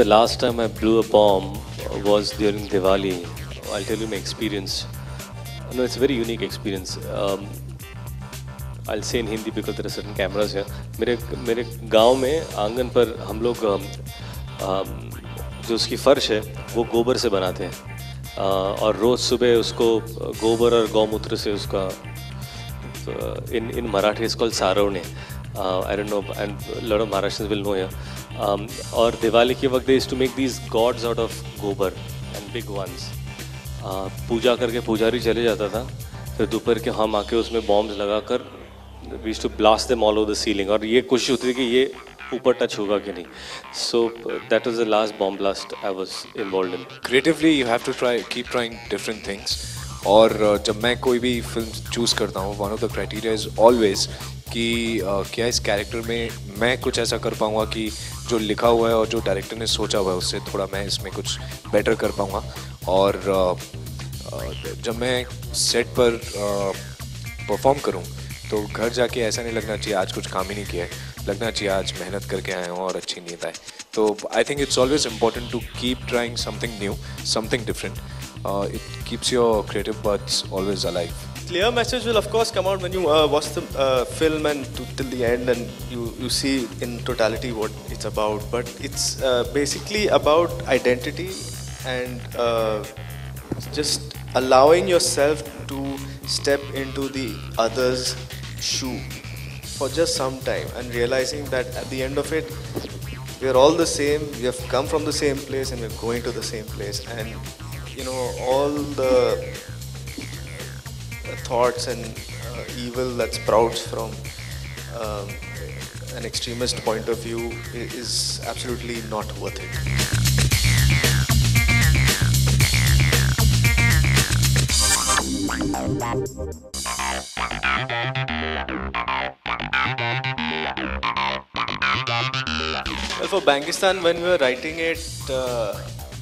The last time I blew a bomb was during Diwali. I'll tell you my experience. No, it's a very unique experience. I'll say in Hindi because there are certain cameras here. मेरे गांव में आंगन पर हम लोग जो उसकी फर्श है वो गोबर से बनाते हैं और रोज़ सुबह उसको गोबर और गौमूत्र से उसका in Marathi it's called सारवणे. I don't know, and a lot of Maharashtrians will know here. और दिवाली के वक्त they used to make these gods out of गोबर and big ones. पूजा करके पुजारी चले जाता था, फिर दोपहर के हम आके उसमें बॉम्ब्स लगाकर we used to blast them all over the ceiling. और ये कोशिश होती थी कि ये ऊपर टच होगा कि नहीं. So that was the last bomb blast I was involved in. Creatively you have to keep trying different things. और जब मैं कोई भी फिल्म चूज़ करता हूँ, one of the criteria is always कि क्या इस कैरेक्टर में मैं कुछ ऐसा कर पाऊँगा कि जो लिखा हुआ है और जो डायरेक्टर ने सोचा हुआ है उससे थोड़ा मैं इसमें कुछ बेटर कर पाऊँगा. और जब मैं सेट पर परफॉर्म करूँ तो घर जाके ऐसा नहीं लगना चाहिए आज कुछ काम ही नहीं किया है, लगना चाहिए आज मेहनत करके आए हूँ और अच्छी नींद आए. तो I think it's always important to keep trying something new, something different. It keeps your creative buds always alive. Clear message will of course come out when you watch the film and till the end, and you see in totality what it's about. But it's basically about identity and just allowing yourself to step into the other's shoe for just some time and realizing that at the end of it we're all the same, we have come from the same place and we're going to the same place. And you know, all the thoughts and evil that sprouts from an extremist point of view is absolutely not worth it. Well, for Bangistan, when we were writing it,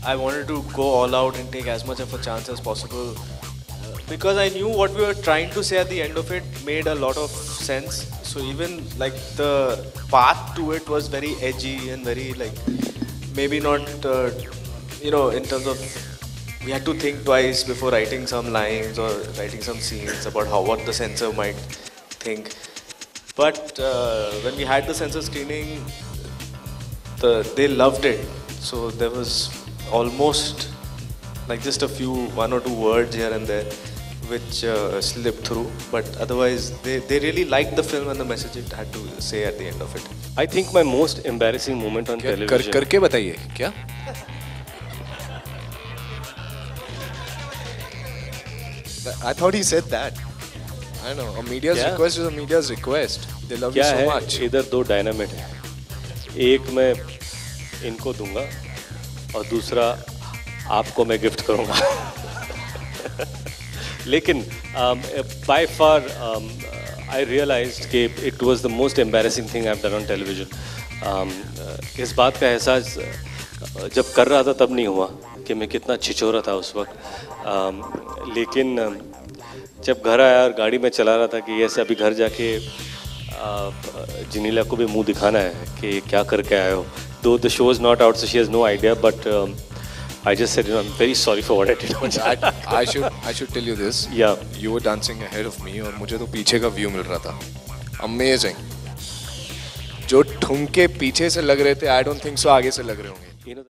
I wanted to go all out and take as much of a chance as possible because I knew what we were trying to say at the end of it made a lot of sense. So even like the path to it was very edgy and very like maybe not in terms of we had to think twice before writing some lines or writing some scenes about what the censor might think. But when we had the censor screening, they loved it. So there was almost like just one or two words here and there which slipped through, but otherwise they really liked the film and the message it had to say at the end of it. I think my most embarrassing moment on television. करके बताइए क्या? I thought he said that. I know. A media's request is a media's request. They love you so much. इधर दो dynamite है. एक मैं इनको दूंगा और दूसरा आपको मैं गिफ्ट करूंगा. लेकिन by far I realized कि it was the most embarrassing thing I've done on television. इस बात का एहसास जब कर रहा था तब नहीं हुआ कि मैं कितना छिछोरा था उस वक्त. लेकिन जब घर आया और गाड़ी में चला रहा था कि ऐसे अभी घर जाके जिनीला को भी मुंह दिखाना है कि क्या करके आए हो. Though the show is not out, so she has no idea. But I just said, I'm very sorry for what I did. But I should tell you this. Yeah. You were dancing ahead of me, और मुझे तो पीछे का view मिल रहा था. Amazing. जो ठुमके पीछे से लग रहे थे, I don't think so आगे से लग रहे होंगे.